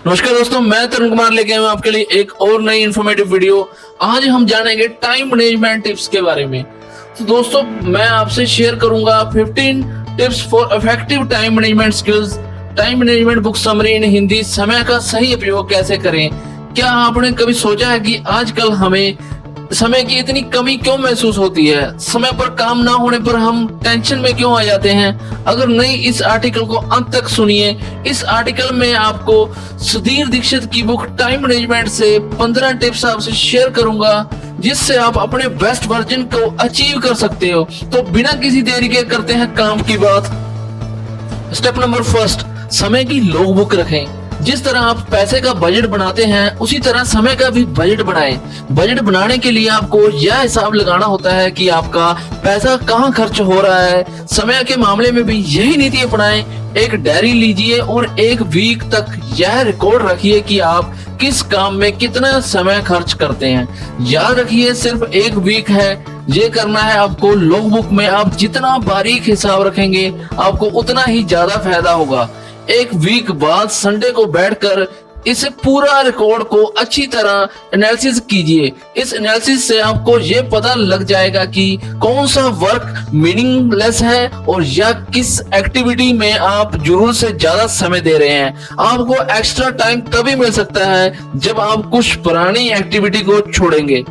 नमस्कार दोस्तों, मैं तरुण कुमार लेके आया हूं आपके लिए एक और नई इन्फॉर्मेटिव वीडियो। आज हम जानेंगे टाइम मैनेजमेंट टिप्स के बारे में। तो दोस्तों, मैं आपसे शेयर करूंगा 15 tips for effective time management skills. Time management book summary इन हिंदी। समय का सही उपयोग कैसे करें। क्या आपने कभी सोचा है कि आजकल हमें समय की इतनी कमी क्यों महसूस होती है? समय पर काम ना होने पर हम टेंशन में क्यों आ जाते हैं? अगर नहीं, इस आर्टिकल को अंत तक सुनिए। इस आर्टिकल में आपको सुधीर दीक्षित की बुक टाइम मैनेजमेंट से 15 टिप्स आपसे शेयर करूंगा, जिससे आप अपने बेस्ट वर्जन को अचीव कर सकते हो। तो बिना किसी देरी के करते हैं काम की बात। स्टेप नंबर फर्स्ट, समय की लॉग बुक रखें। जिस तरह आप पैसे का बजट बनाते हैं, उसी तरह समय का भी बजट बनाएं। बजट बनाने के लिए आपको यह हिसाब लगाना होता है कि आपका पैसा कहां खर्च हो रहा है। समय के मामले में भी यही नीति अपनाएं। एक डायरी लीजिए और एक वीक तक यह रिकॉर्ड रखिए कि आप किस काम में कितना समय खर्च करते हैं। याद रखिए, सिर्फ एक वीक है ये करना है आपको। लॉग बुक में आप जितना बारीक हिसाब रखेंगे, आपको उतना ही ज्यादा फायदा होगा। एक वीक बाद संडे को बैठकर इस पूरा रिकॉर्ड को अच्छी तरह एनालिसिस कीजिए। इस एनालिसिस से आपको ये पता लग जाएगा कि कौन सा वर्क मीनिंगलेस है और या किस एक्टिविटी में आप जरूरत से ज्यादा समय दे रहे हैं। आपको एक्स्ट्रा टाइम तभी मिल सकता है जब आप कुछ पुरानी एक्टिविटी को छोड़ेंगे।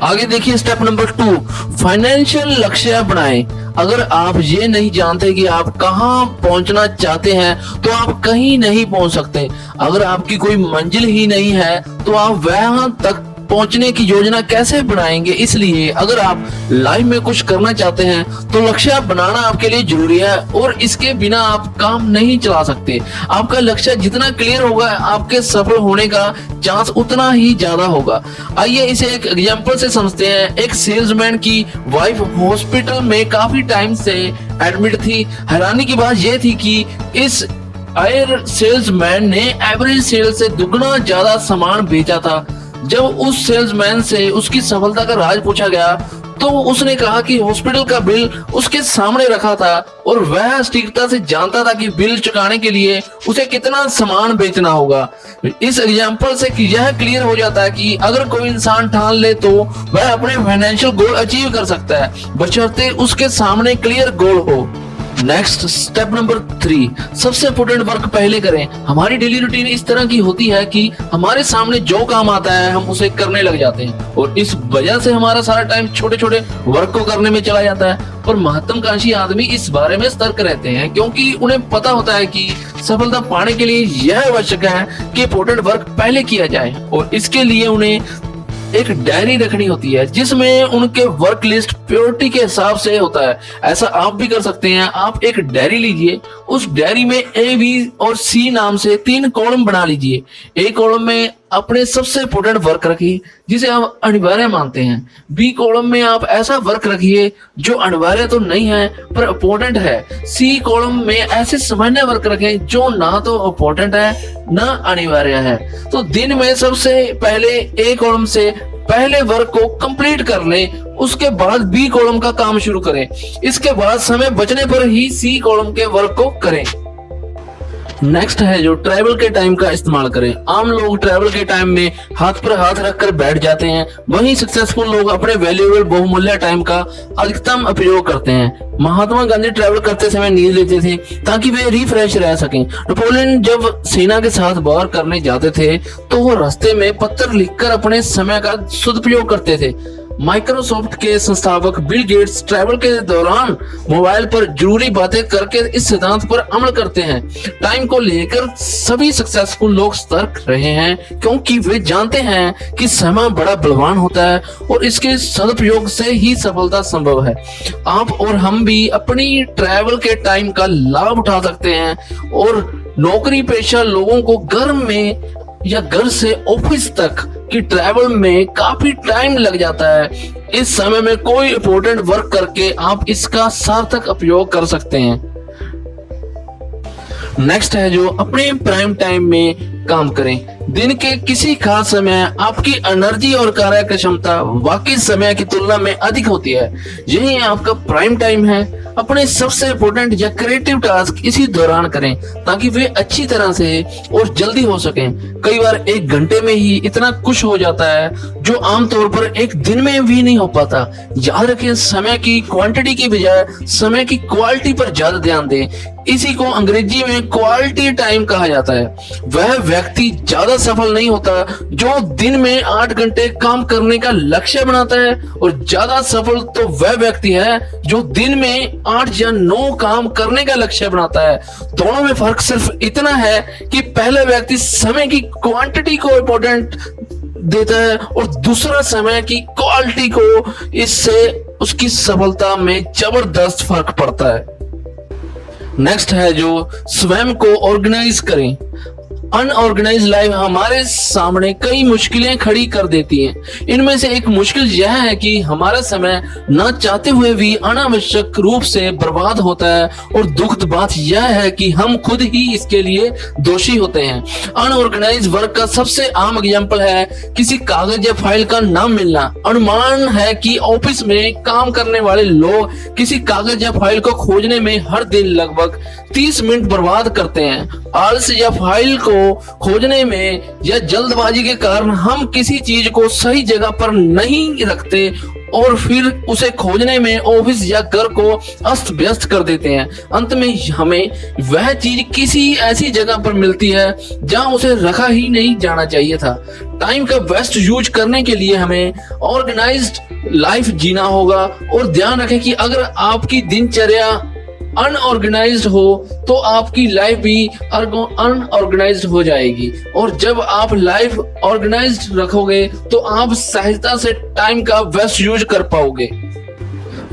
आगे देखिए स्टेप नंबर 2, फाइनेंशियल लक्ष्य बनाएं। अगर आप ये नहीं जानते कि आप कहां पहुंचना चाहते हैं, तो आप कहीं नहीं पहुंच सकते। अगर आपकी कोई मंजिल ही नहीं है, तो आप वहां तक पहुंचने की योजना कैसे बनाएंगे? इसलिए अगर आप लाइफ में कुछ करना चाहते हैं, तो लक्ष्य बनाना आपके लिए जरूरी है और इसके बिना आप काम नहीं चला सकते। आपका लक्ष्य जितना क्लियर होगा, आपके सफल होने का चांस उतना ही ज्यादा होगा। आइए इसे एक एग्जांपल से समझते हैं। एक सेल्समैन की वाइफ हॉस्पिटल में काफी टाइम से एडमिट थी। हैरानी की बात यह थी कि इस आयर सेल्समैन ने एवरेज सेल से दुगना ज्यादा सामान बेचा था। जब उस सेल्समैन से उसकी सफलता का राज पूछा गया, तो उसने कहा कि हॉस्पिटल का बिल उसके सामने रखा था और वह सटीकता से जानता था कि बिल चुकाने के लिए उसे कितना सामान बेचना होगा। इस एग्जांपल से यह क्लियर हो जाता है कि अगर कोई इंसान ठान ले तो वह अपने फाइनेंशियल गोल अचीव कर सकता है, बशर्ते उसके सामने क्लियर गोल हो। नेक्स्ट स्टेप नंबर 3, सबसे इम्पोर्टेंट वर्क पहले करें। हमारी डेली रूटीन इस तरह की होती है कि हमारे सामने जो काम आता है हम उसे करने लग जाते हैं और इस वजह से हमारा सारा टाइम छोटे छोटे वर्क को करने में चला जाता है। पर महत्वाकांक्षी आदमी इस बारे में सतर्क रहते हैं, क्योंकि उन्हें पता होता है कि सफलता पाने के लिए यह आवश्यक है कि इम्पोर्टेंट वर्क पहले किया जाए और इसके लिए उन्हें एक डायरी रखनी होती है जिसमें उनके वर्क लिस्ट प्रायोरिटी के हिसाब से होता है। ऐसा आप भी कर सकते हैं। आप एक डायरी लीजिए, उस डायरी में ए, बी और सी नाम से 3 कॉलम बना लीजिए। ए कॉलम में अपने सबसे इम्पोर्टेंट वर्क रखिए जिसे आप अनिवार्य मानते हैं। बी कॉलम में आप ऐसा वर्क रखिए जो अनिवार्य तो नहीं है पर इम्पोर्टेंट है। सी कॉलम में ऐसे सामान्य वर्क रखें जो ना तो इम्पोर्टेंट है ना अनिवार्य है। तो दिन में सबसे पहले ए कॉलम से पहले वर्क को कंप्लीट कर लें, उसके बाद बी कॉलम का काम शुरू करें। इसके बाद समय बचने पर ही सी कॉलम के वर्क को करें। नेक्स्ट है जो ट्रैवल के टाइम का इस्तेमाल करें। आम लोग ट्रैवल के टाइम में हाथ पर हाथ रखकर बैठ जाते हैं, वहीं सक्सेसफुल लोग अपने वैल्यूएबल बहुमूल्य टाइम का अधिकतम उपयोग करते हैं। महात्मा गांधी ट्रैवल करते समय नींद लेते थे ताकि वे रिफ्रेश रह सकें। नेपोलियन जब सेना के साथ वॉर करने जाते थे तो वो रास्ते में पत्र लिखकर अपने समय का सदुपयोग करते थे। माइक्रोसॉफ्ट के संस्थापक बिल गेट्स ट्रैवल के दौरान मोबाइल पर जरूरी बातें करके इस सिद्धांत पर अमल करते हैं। टाइम को लेकर सभी सक्सेसफुल लोग सतर्क रहे हैं, क्योंकि वे जानते हैं कि समय बड़ा बलवान होता है और इसके सदुपयोग से ही सफलता संभव है। आप और हम भी अपनी ट्रैवल के टाइम का लाभ उठा सकते हैं और नौकरी पेशा लोगों को घर में या घर से ऑफिस तक की ट्रैवल में काफी टाइम लग जाता है। इस समय में कोई इंपॉर्टेंट वर्क करके आप इसका सार्थक उपयोग कर सकते हैं। नेक्स्ट है जो अपने प्राइम टाइम में काम करें। दिन के किसी खास समय आपकी एनर्जी और कार्य क्षमता बाकी समय की तुलना में अधिक होती है। यही आपका प्राइम टाइम है। अपने सबसे इम्पोर्टेंट या क्रिएटिव टास्क इसी दौरान करें ताकि वे अच्छी तरह से और जल्दी हो सकें। कई बार 1 घंटे में ही इतना कुछ हो जाता है जो आमतौर पर 1 दिन में भी नहीं हो पाता। याद रखें, समय की क्वांटिटी की बजाय समय की क्वालिटी पर ज्यादा ध्यान दें। इसी को अंग्रेजी में क्वालिटी टाइम कहा जाता है। वह व्यक्ति ज्यादा सफल नहीं होता जो दिन में 8 घंटे काम करने का लक्ष्य बनाता है, और ज्यादा सफल तो वह व्यक्ति है जो दिन में 8 या 9 काम करने का लक्ष्य बनाता है। दोनों में फर्क सिर्फ इतना है कि पहला व्यक्ति समय की क्वांटिटी को इंपॉर्टेंट देता है और दूसरा समय की क्वालिटी को। इससे उसकी सफलता में जबरदस्त फर्क पड़ता है। नेक्स्ट है जो स्वयं को ऑर्गेनाइज करें। अनऑर्गेनाइज लाइफ हमारे सामने कई मुश्किलें खड़ी कर देती हैं। इनमें से एक मुश्किल यह है कि हमारा समय न चाहते हुए भी अनावश्यक रूप से बर्बाद होता है, और दुखद बात यह है कि हम खुद ही इसके लिए दोषी होते हैं। अनऑर्गेनाइज वर्क का सबसे आम एग्जाम्पल है किसी कागज या फाइल का ना मिलना। अनुमान है कि ऑफिस में काम करने वाले लोग किसी कागज या फाइल को खोजने में हर दिन लगभग 30 मिनट बर्बाद करते हैं। आलस या फाइल को खोजने में या जल्दबाजी के कारण हम किसी चीज को सही जगह पर नहीं रखते और फिर उसे खोजने में ऑफिस या घर को अस्त व्यस्त कर देते हैं। अंत में हमें वह चीज किसी ऐसी जगह पर मिलती है जहां उसे रखा ही नहीं जाना चाहिए था। टाइम का बेस्ट यूज करने के लिए हमें ऑर्गेनाइज्ड लाइफ जीना होगा, और ध्यान रखें कि अगर आपकी दिनचर्या अनऑर्गेनाइज्ड हो तो आपकी लाइफ भी अनऑर्गेनाइज्ड हो जाएगी, और जब आप लाइफ ऑर्गेनाइज्ड रखोगे तो आप सहजता से टाइम का बेस्ट यूज कर पाओगे।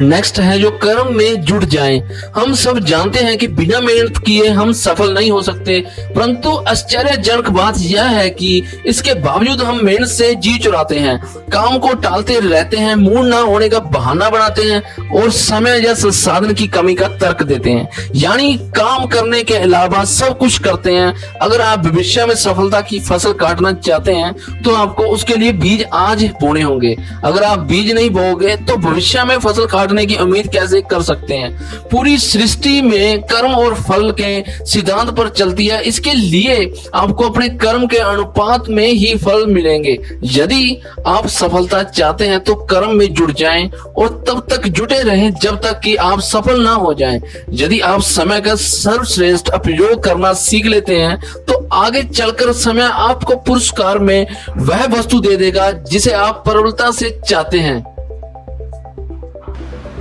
नेक्स्ट है जो कर्म में जुट जाएं। हम सब जानते हैं कि बिना मेहनत किए हम सफल नहीं हो सकते, परंतु आश्चर्यजनक बात यह है कि इसके बावजूद हम मेहनत से जी चुराते हैं, काम को टालते रहते हैं, मूड ना होने का बहाना बनाते हैं और समय या संसाधन की कमी का तर्क देते हैं। यानी काम करने के अलावा सब कुछ करते हैं। अगर आप भविष्य में सफलता की फसल काटना चाहते हैं तो आपको उसके लिए बीज आज बोने होंगे। अगर आप बीज नहीं बोओगे तो भविष्य में फसल काटने की उम्मीद कैसे कर सकते हैं। पूरी सृष्टि में कर्म और फल के सिद्धांत पर चलती है, इसके लिए आपको अपने कर्म के अनुपात में ही फल मिलेंगे। यदि आप सफलता चाहते हैं तो कर्म में जुट जाएं और तब तक जुटे रहें जब तक कि आप सफल ना हो जाएं। यदि आप समय का सर्वश्रेष्ठ उपयोग करना सीख लेते हैं तो आगे चलकर समय आपको पुरस्कार में वह वस्तु दे देगा जिसे आप प्रबलता से चाहते हैं।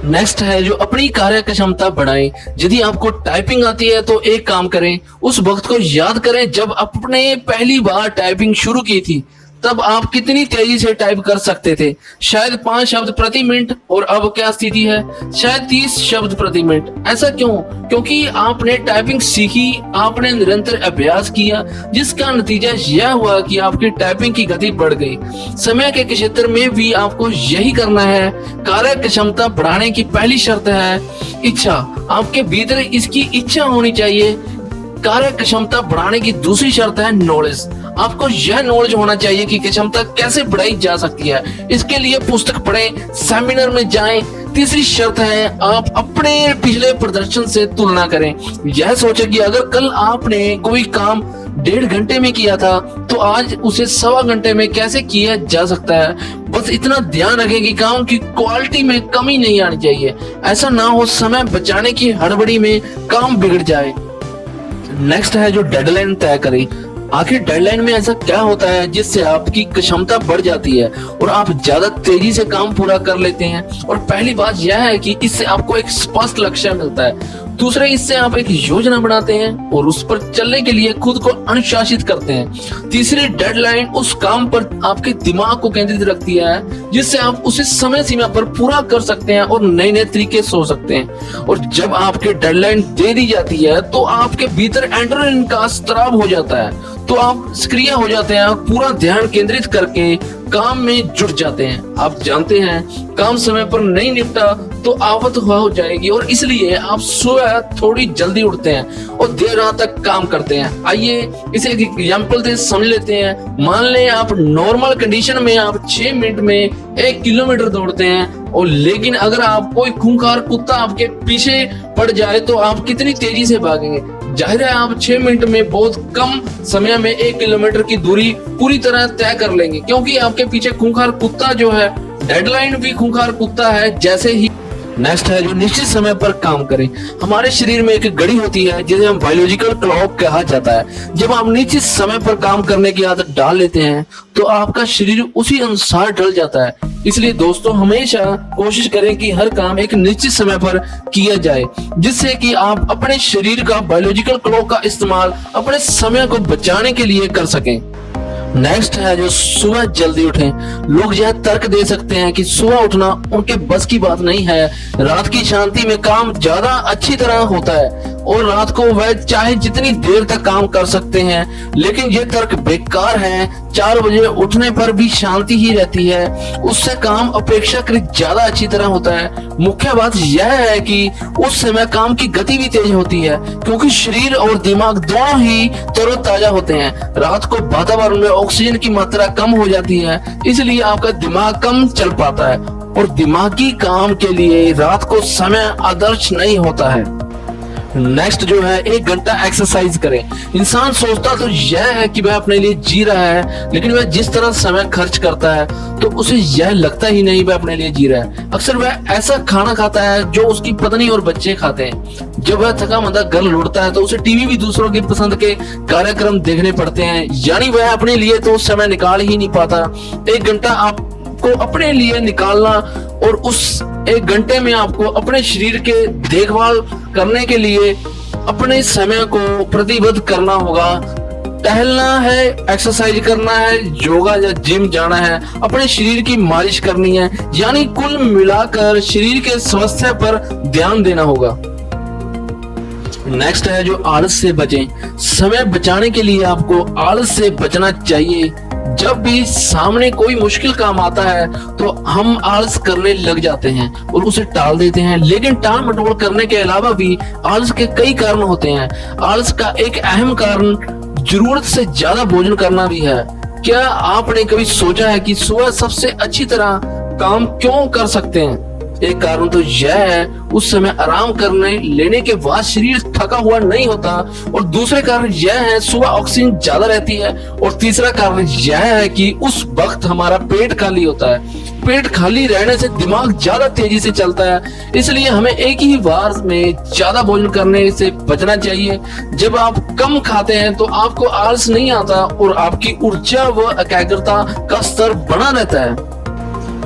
नेक्स्ट है जो अपनी कार्य क्षमता बढ़ाएं। यदि आपको टाइपिंग आती है तो एक काम करें, उस वक्त को याद करें जब आपने पहली बार टाइपिंग शुरू की थी। तब आप कितनी तेजी से टाइप कर सकते थे, शायद 5 शब्द प्रति मिनट, और अब क्या स्थिति है, शायद 30 शब्द प्रति मिनट। ऐसा क्यों? क्योंकि आपने टाइपिंग सीखी, आपने निरंतर अभ्यास किया, जिसका नतीजा यह हुआ कि आपकी टाइपिंग की गति बढ़ गई। समय के क्षेत्र में भी आपको यही करना है। कार्य क्षमता बढ़ाने की पहली शर्त है इच्छा। आपके भीतर इसकी इच्छा होनी चाहिए। कार्य क्षमता बढ़ाने की दूसरी शर्त है नॉलेज। आपको यह नॉलेज होना चाहिए कि क्षमता कैसे बढ़ाई जा सकती है। इसके लिए पुस्तक पढ़ें, सेमिनार में जाएं। तीसरी शर्त है आप अपने पिछले प्रदर्शन से तुलना करें। यह सोचें कि अगर कल आपने कोई काम 1.5 घंटे में किया था तो आज उसे 1.25 घंटे में कैसे किया जा सकता है। बस इतना ध्यान रखें कि काम की क्वालिटी में कमी नहीं आनी चाहिए। ऐसा ना हो समय बचाने की हड़बड़ी में काम बिगड़ जाए। नेक्स्ट है जो डेडलाइन तय करें। आखिर डेडलाइन में ऐसा क्या होता है जिससे आपकी क्षमता बढ़ जाती है और आप ज्यादा तेजी से काम पूरा कर लेते हैं। और पहली बात यह है कि इससे आपको एक स्पष्ट लक्ष्य मिलता है। दूसरे, इससे आप एक योजना बनाते हैं और उस पर चलने के लिए खुद को अनुशासित करते हैं। तीसरी, डेडलाइन उस काम पर आपके दिमाग को केंद्रित रखती है जिससे आप उसे समय सीमा पर पूरा कर सकते हैं और नए नए तरीके सोच सकते हैं। और जब आपके डेडलाइन दे दी जाती है तो आपके भीतर एड्रेनलिन का स्राव हो जाता है, तो आप सक्रिय हो जाते हैं, पूरा ध्यान केंद्रित करके काम में जुट जाते हैं। आप जानते हैं काम समय पर नहीं निपटा तो आफत हो जाएगी, और इसलिए आप सुबह थोड़ी जल्दी उठते हैं और देर रात तक काम करते हैं। आइए इसे एक एग्जांपल से समझ लेते हैं। मान लें आप नॉर्मल कंडीशन में आप 6 मिनट में 1 किलोमीटर दौड़ते हैं, और लेकिन अगर आप कोई खूंखार कुत्ता आपके पीछे पड़ जाए तो आप कितनी तेजी से भागेंगे। जाहिर है आप 6 मिनट में बहुत कम समय में 1 किलोमीटर की दूरी पूरी तरह तय कर लेंगे, क्योंकि आपके पीछे खूंखार कुत्ता जो है, डेडलाइन भी खूंखार कुत्ता है जैसे ही। नेक्स्ट है जो निश्चित समय पर काम करें। हमारे शरीर में एक घड़ी होती है जिसे हम बायोलॉजिकल क्लॉक कहा जाता है। जब आप निश्चित समय पर काम करने की आदत डाल लेते हैं तो आपका शरीर उसी अनुसार ढल जाता है। इसलिए दोस्तों हमेशा कोशिश करें कि हर काम एक निश्चित समय पर किया जाए, जिससे कि आप अपने शरीर का बायोलॉजिकल क्लॉक का इस्तेमाल अपने समय को बचाने के लिए कर सकें। नेक्स्ट है जो सुबह जल्दी उठें। लोग यह तर्क दे सकते हैं कि सुबह उठना उनके बस की बात नहीं है, रात की शांति में काम ज्यादा अच्छी तरह होता है और रात को वह चाहे जितनी देर तक काम कर सकते हैं, लेकिन ये तर्क बेकार है। 4 बजे उठने पर भी शांति ही रहती है, उससे काम अपेक्षाकृत ज्यादा अच्छी तरह होता है। मुख्य बात यह है कि उस समय काम की गति भी तेज होती है, क्योंकि शरीर और दिमाग दोनों ही तरोताजा होते हैं। रात को वातावरण में ऑक्सीजन की मात्रा कम हो जाती है, इसलिए आपका दिमाग कम चल पाता है और दिमागी काम के लिए रात को समय आदर्श नहीं होता है। नेक्स्ट जो है 1 घंटा एक्सरसाइज करें। इंसान सोचता तो यह है कि वह अपने लिए जी रहा है, लेकिन वह जिस तरह समय खर्च करता है तो उसे यह लगता ही नहीं वह अपने लिए जी रहा है। अक्सर वह ऐसा खाना खाता है जो उसकी पत्नी और बच्चे खाते हैं। जब वह थका मंदा घर लौटता है तो उसे टीवी भी दूसरों की पसंद के कार्यक्रम देखने पड़ते हैं, यानी वह अपने लिए तो समय निकाल ही नहीं पाता। 1 घंटा आपको अपने लिए निकालना और उस 1 घंटे में आपको अपने शरीर के देखभाल करने के लिए अपने समय को प्रतिबद्ध करना होगा। टहलना है, एक्सरसाइज करना है, योगा या जिम जाना है, अपने शरीर की मालिश करनी है, यानी कुल मिलाकर शरीर के स्वास्थ्य पर ध्यान देना होगा। नेक्स्ट है जो आलस से बचें। समय बचाने के लिए आपको आलस से बचना चाहिए। जब भी सामने कोई मुश्किल काम आता है तो हम आलस करने लग जाते हैं और उसे टाल देते हैं, लेकिन टाल मटोल करने के अलावा भी आलस के कई कारण होते हैं। आलस का एक अहम कारण जरूरत से ज्यादा भोजन करना भी है। क्या आपने कभी सोचा है कि सुबह सबसे अच्छी तरह काम क्यों कर सकते हैं? एक कारण तो यह है उस समय आराम करने लेने के बाद शरीर थका हुआ नहीं होता, और दूसरे कारण यह है सुबह ऑक्सीजन ज्यादा रहती है, और तीसरा कारण यह है कि उस वक्त हमारा पेट खाली होता है। पेट खाली रहने से दिमाग ज्यादा तेजी से चलता है, इसलिए हमें एक ही बार में ज्यादा भोजन करने से बचना चाहिए। जब आप कम खाते हैं तो आपको आलस नहीं आता और आपकी ऊर्जा व एकाग्रता का स्तर बना रहता है।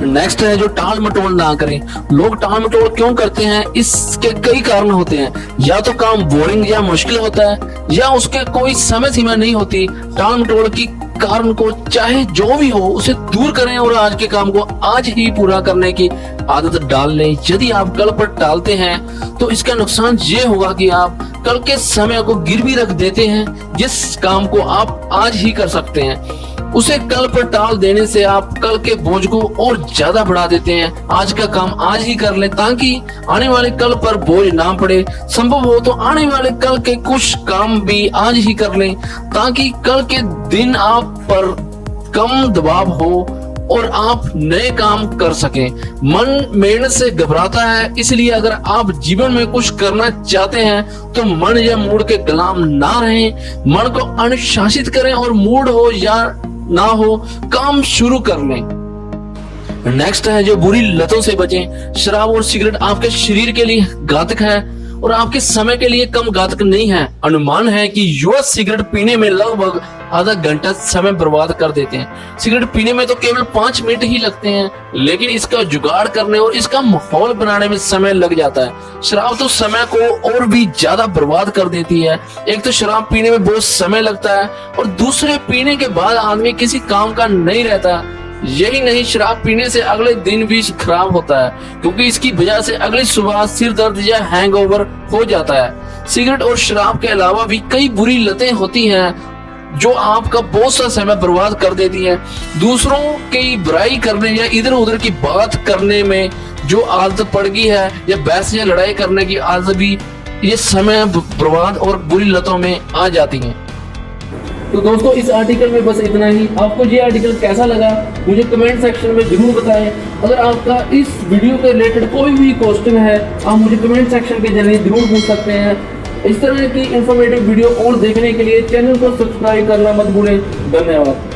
नेक्स्ट है जो टाल मटोल ना करें। लोग टाल मटोल क्यों करते हैं? इसके कई कारण होते हैं। या तो काम बोरिंग या मुश्किल होता है, या उसके कोई समय सीमा नहीं होती। टाल मटोल की कारण को चाहे जो भी हो उसे दूर करें और आज के काम को आज ही पूरा करने की आदत डाल लें। यदि आप कल पर टालते हैं तो इसका नुकसान ये होगा कि आप कल के समय को गिरवी रख देते हैं। जिस काम को आप आज ही कर सकते हैं उसे कल पर टाल देने से आप कल के बोझ को और ज्यादा बढ़ा देते हैं। आज का काम आज ही कर लें ताकि आने वाले कल पर बोझ ना पड़े। संभव हो तो आने वाले कल के कुछ काम भी आज ही कर लें ताकि कल के दिन आप पर कम दबाव हो और आप नए काम कर सकें। मन मेहनत से घबराता है, इसलिए अगर आप जीवन में कुछ करना चाहते हैं तो मन या मूड के गुलाम ना रहें। मन को अनुशासित करें और मूड हो या ना हो काम शुरू कर लें। नेक्स्ट है जो बुरी लतों से बचें। शराब और सिगरेट आपके शरीर के लिए घातक है और आपके समय के लिए कम घातक नहीं है। अनुमान है कि युवा सिगरेट पीने में लगभग आधा घंटा समय बर्बाद कर देते हैं। सिगरेट पीने में तो केवल 5 मिनट ही लगते हैं, लेकिन इसका जुगाड़ करने और इसका माहौल बनाने में समय लग जाता है। शराब तो समय को और भी ज्यादा बर्बाद कर देती है। एक तो शराब पीने में बहुत समय लगता है और दूसरे पीने के बाद आदमी किसी काम का नहीं रहता। यही नहीं, शराब पीने से अगले दिन भी खराब होता है, क्योंकि इसकी वजह से अगली सुबह सिर दर्द या हैंगओवर हो जाता है। सिगरेट और शराब के अलावा भी कई बुरी लतें होती हैं जो आपका बहुत सा समय बर्बाद कर देती है। दूसरों की बुराई करने या इधर उधर की बात करने में जो आदत पड़ गई है, या बहस या लड़ाई करने की आदत भी ये समय बर्बाद और बुरी लतों में आ जाती है। तो दोस्तों इस आर्टिकल में बस इतना ही। आपको ये आर्टिकल कैसा लगा मुझे कमेंट सेक्शन में जरूर बताएं। अगर आपका इस वीडियो के रिलेटेड कोई भी क्वेश्चन है आप मुझे कमेंट सेक्शन के जरिए जरूर पूछ सकते हैं। इस तरह की इंफॉर्मेटिव वीडियो और देखने के लिए चैनल को सब्सक्राइब करना मत भूलें। धन्यवाद।